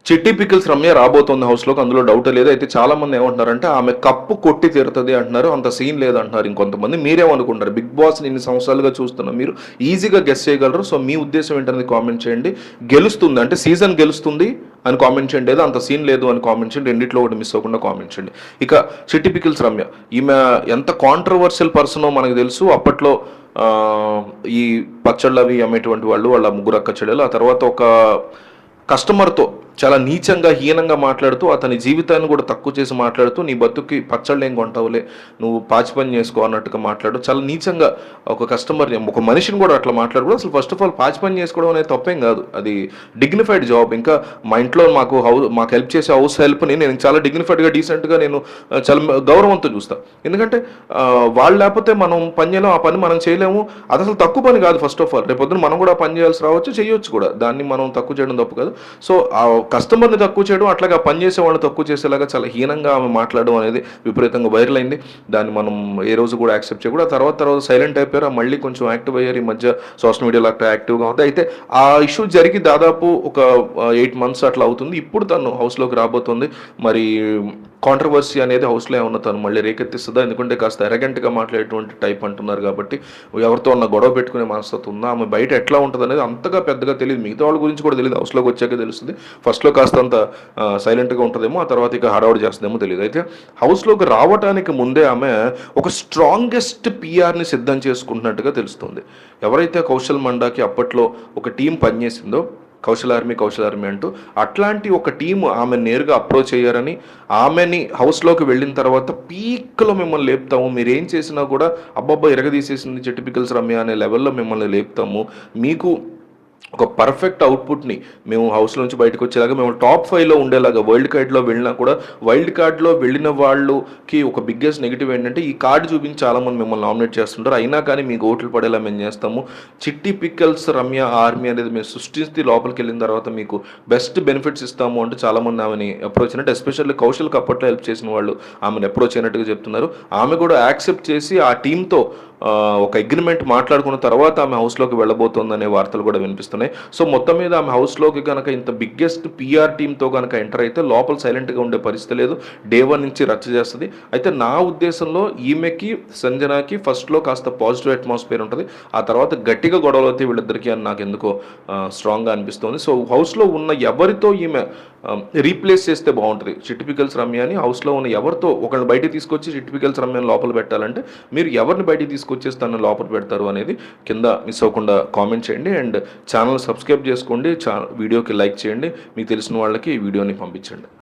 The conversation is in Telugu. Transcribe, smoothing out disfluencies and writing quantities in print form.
చిట్టి పికిల్స్ రమ్య రాబోతోంది హౌస్లోకి, అందులో డౌట్ లేదు. అయితే చాలా మంది ఏమంటున్నారంటే ఆమె కప్పు కొట్టి తీరుతుంది అంటున్నారు, అంత సీన్ లేదంటున్నారు ఇంకొంతమంది. మీరేమనుకుంటారు? బిగ్ బాస్ ఇన్ని సంవత్సరాలుగా చూస్తున్నా, మీరు ఈజీగా గెస్ చేయగలరు. సో మీ ఉద్దేశం ఏంటనేది కామెంట్ చేయండి. గెలుస్తుంది అంటే సీజన్ గెలుస్తుంది అని కామెంట్ చేయండి, లేదా అంత సీన్ లేదు అని కామెంట్ చేయండి. రెండిట్లో ఒకటి మిస్ అవ్వకుండా కామెంట్ చేయండి. ఇక చిట్టి పికిల్స్ రమ్య, ఈమె ఎంత కాంట్రవర్షియల్ పర్సనో మనకు తెలుసు. అప్పట్లో ఈ పచ్చళ్ళు అవి అమ్మేటువంటి వాళ్ళు, వాళ్ళ ముగ్గురు అక్క చెల్లెలు, ఆ తర్వాత ఒక కస్టమర్తో చాలా నీచంగా హీనంగా మాట్లాడుతూ, అతని జీవితాన్ని కూడా తక్కువ చేసి మాట్లాడుతూ, నీ బతుక్కి పచ్చళ్ళు ఏం కొంటావులే, నువ్వు పాచి పని చేసుకో అన్నట్టుగా మాట్లాడు. చాలా నీచంగా ఒక కస్టమర్ని, ఒక మనిషిని కూడా అట్లా మాట్లాడు. అసలు ఫస్ట్ ఆఫ్ ఆల్ పాచి పని చేసుకోవడం అనేది తప్పేం కాదు, అది డిగ్నిఫైడ్ జాబ్. ఇంకా మా ఇంట్లో మాకు హెల్ప్ చేసే హౌస్ హెల్ప్ని నేను చాలా డిగ్నిఫైడ్గా, డీసెంట్గా నేను చాలా గౌరవంతో చూస్తాను. ఎందుకంటే వాళ్ళు లేకపోతే మనం పని చేయలేము, ఆ పని మనం చేయలేము. అది అసలు తక్కువ పని కాదు. ఫస్ట్ ఆఫ్ ఆల్ రేపొద్దున మనం కూడా పని చేయాల్సి రావచ్చు, చేయొచ్చు కూడా. దాన్ని మనం తక్కువ చేయడం తప్పు కాదు. సో కస్టమర్ని తక్కువ చేయడం, అట్లాగా పనిచేసే వాళ్ళని తక్కువ చేసేలాగా చాలా హీనంగా ఆమె మాట్లాడడం అనేది విపరీతంగా వైరల్ అయింది. దాన్ని మనం ఏ రోజు కూడా యాక్సెప్ట్ చేయకూడదు. ఆ తర్వాత సైలెంట్ అయిపోయారు, మళ్ళీ కొంచెం యాక్టివ్ అయ్యారు. ఈ మధ్య సోషల్ మీడియాలో అట్లా యాక్టివ్గా ఉంది. అయితే ఆ ఇష్యూ జరిగి దాదాపు ఒక 8 months అట్లా అవుతుంది. ఇప్పుడు తను హౌస్లోకి రాబోతుంది. మరి కాంట్రవర్సీ అనేది హౌస్లో ఏమన్నా తను మళ్ళీ రేకెత్తిస్తుందా? ఎందుకంటే కాస్త ఎరగెంట్గా మాట్లాడేటువంటి టైప్ అంటున్నారు కాబట్టి, ఎవరితో ఉన్న గొడవ పెట్టుకునే మనస్తత్వం ఉందా, ఆమె బయట ఎట్లా ఉంటుంది అనేది అంతగా పెద్దగా తెలియదు. మిగతా వాళ్ళ గురించి కూడా తెలియదు, హౌస్లోకి వచ్చాక తెలుస్తుంది. ఫస్ట్లో కాస్త అంత సైలెంట్గా ఉంటుందేమో, ఆ తర్వాత ఇక హడావుడి చేస్తుందేమో తెలియదు. అయితే హౌస్లోకి రావడానికి ముందే ఆమె ఒక స్ట్రాంగెస్ట్ పిఆర్ని సిద్ధం చేసుకుంటున్నట్టుగా తెలుస్తుంది. ఎవరైతే కౌశల్ మండాకి అప్పట్లో ఒక టీం పనిచేసిందో, కౌశల్ ఆర్మీ అంటూ, అట్లాంటి ఒక టీము ఆమె నేరుగా అప్రోచ్ అయ్యారని, ఆమెని హౌస్లోకి వెళ్ళిన తర్వాత పీక్లో మిమ్మల్ని లేపుతాము, మీరు ఏం చేసినా కూడా అబ్బబ్బా ఇరగదీసేసింది చిట్టి పికిల్స్ రమ్య అనే లెవెల్లో మిమ్మల్ని లేపుతాము, మీకు ఒక పర్ఫెక్ట్ అవుట్పుట్ని మేము హౌస్ నుంచి బయటకు వచ్చేలాగా, మేము టాప్ 5లో ఉండేలాగా, వైల్డ్ కార్డ్లో వెళ్ళినా కూడా, వైల్డ్ కార్డ్లో వెళ్ళిన వాళ్ళకి ఒక బిగ్గెస్ట్ నెగిటివ్ ఏంటంటే ఈ కార్డు చూపించి చాలామంది మిమ్మల్ని నామినేట్ చేస్తుంటారు. అయినా కానీ మీకు ఓట్లు పడేలా మేము చేస్తాము, చిట్టి పికిల్స్ రమ్య ఆర్మీ అనేది మేము సృష్టించి లోపలికి వెళ్ళిన తర్వాత మీకు బెస్ట్ బెనిఫిట్స్ ఇస్తాము అంటే చాలామంది ఆమెని అప్రోచ్ అయినట్టు, ఎస్పెషల్లీ కౌశల్కి అప్పట్లో హెల్ప్ చేసిన వాళ్ళు ఆమెను అప్రోచ్ అయినట్టుగా చెప్తున్నారు. ఆమె కూడా యాక్సెప్ట్ చేసి ఆ టీంతో ఒక అగ్రిమెంట్ మాట్లాడుకున్న తర్వాత ఆమె హౌస్లోకి వెళ్ళబోతోందనే వార్తలు కూడా వినిపిస్తున్నాయి. సో మొత్తం మీద ఆమె హౌస్లోకి కనుక ఇంత బిగ్గెస్ట్ పిఆర్ టీంతో కనుక ఎంటర్ అయితే లోపల సైలెంట్గా ఉండే పరిస్థితి లేదు, డే 1 నుంచి రచ్చ చేస్తుంది. అయితే నా ఉద్దేశంలో ఈమెకి సంజనాకి ఫస్ట్లో కాస్త పాజిటివ్ అట్మాస్ఫియర్ ఉంటుంది, ఆ తర్వాత గట్టిగా గొడవలు అయితే వీళ్ళిద్దరికీ అని నాకు ఎందుకో స్ట్రాంగ్గా అనిపిస్తుంది. సో హౌస్లో ఉన్న ఎవరితో ఈమె రీప్లేస్ చేస్తే బాగుంటుంది, చిట్టి పికిల్స్ రమ్యని హౌస్లో ఉన్న ఎవరితో ఒకరిని బయటికి తీసుకొచ్చి చిట్టి పికిల్స్ రమ్యని లోపల పెట్టాలంటే మీరు ఎవరిని బయటికి తీసుకొచ్చేసి తను లోపల పెడతారు అనేది కింద మిస్ అవ్వకుండా కామెంట్ చేయండి. అండ్ ఛానల్ సబ్స్క్రైబ్ చేసుకోండి, వీడియోకి లైక్ చేయండి, మీకు తెలిసిన వాళ్ళకి ఈ వీడియోని పంపించండి.